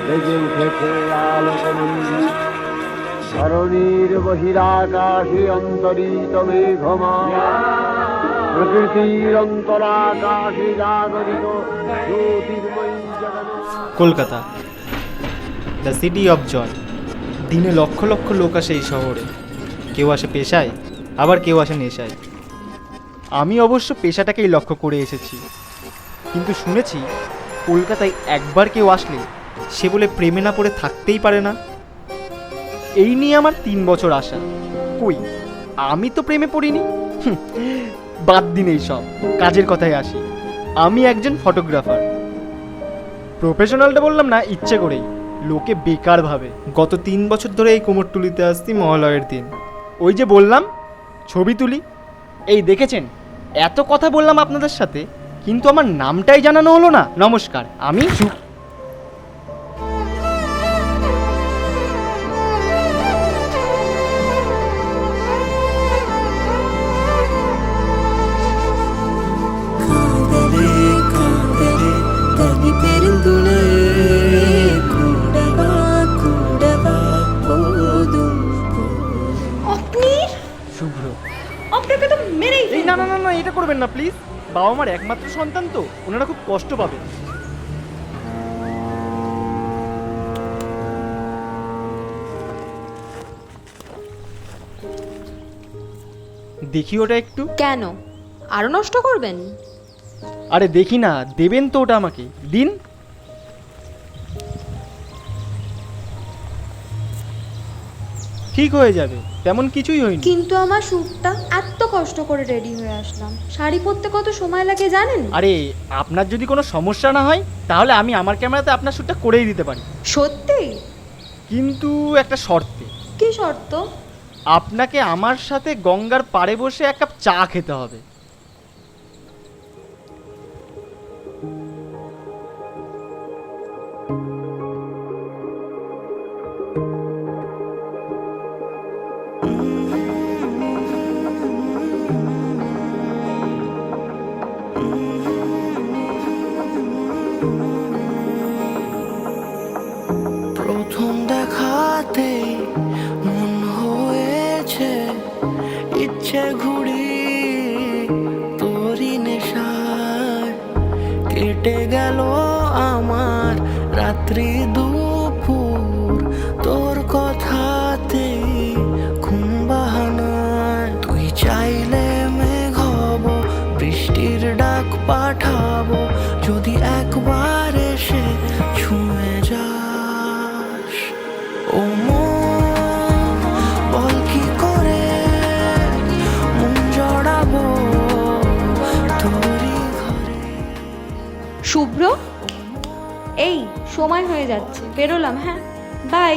জেগে উঠেছে আলোকমঞ্জু। ধরণীর বহিরাকাশে অন্তরিত মেঘমালা, প্রকৃতির অন্তরাকাশে জাগরিত জ্যোতির্ময়ী Jagannath. Kolkata, the city of joy. দিনে লক্ষ লক্ষ লোক আসে এই শহরে। কেউ আসে পেশায়, আবার কেউ আসে নেশায়। আমি অবশ্য পেশাটাকেই লক্ষ্য করে এসেছি, কিন্তু শুনেছি কলকাতায় একবার কেউ আসলে সে বলে প্রেমে না পড়ে থাকতেই পারে না। এই নিয়ে আমার 3 বছর আসা। কই, আমি তো প্রেমে পড়িনি। বাদ দিন এই সব, কাজের কথায় আসি। আমি একজন ফটোগ্রাফার। প্রফেশনালটা বললাম না ইচ্ছে করেই, লোকে বেকার ভাবে। গত 3 বছর ধরে এই কুমোরটুলিতে আসছি মহালয়ের দিন। ওই যে বললাম ছবি তুলি। এই দেখেছেন, এত কথা বললাম আপনাদের সাথে, কিন্তু আমার নামটাই জানানো হলো না। নমস্কার, আমি শুভ্র। আপনাকে তো মেরেই এই না না না না, এটা করবেন না প্লিজ। বাবা আমার একমাত্র সন্তান তো, ওনারা খুব কষ্ট পাবে। দেখি ওটা একটু। কেন আরো নষ্ট করবেন? আরে দেখি না, দেবেন তো ওটা আমাকে, দিন। ঠিক হয়ে যাবে, তেমন কিছুই হয়নি। কিন্তু আমার শ্যুটটা এত কষ্ট করে রেডি হয়ে আসলাম, শাড়ি পরতে কত সময় লাগে জানেন? আরে আপনার যদি কোনো সমস্যা না হয় তাহলে আমি আমার ক্যামেরাতে আপনার শ্যুটটা করেই দিতে পারি, সত্যি? কিন্তু একটা শর্তে। কি শর্ত? আপনাকে আমার সাথে গঙ্গার পাড়ে বসে এক কাপ চা খেতে হবে। প্রথম দেখাতেই মন হয়েছে ইচ্ছে ঘুড়ি তোরি নেশায়। কেটে গেল আমার রাত্রি দুপুর তোর কথাতেই ঘুম বাহানায়। তুই চাইলে মেঘ হব, বৃষ্টির ডাক পাঠাবো, যদি একবার এসে ছুঁয়ে যাস। ও মন, বল কি করে মন জড়াবো তোরই ঘরে। শুভ্র, এই সময় হয়ে যাচ্ছে, বেরোলাম। হ্যাঁ, বাই।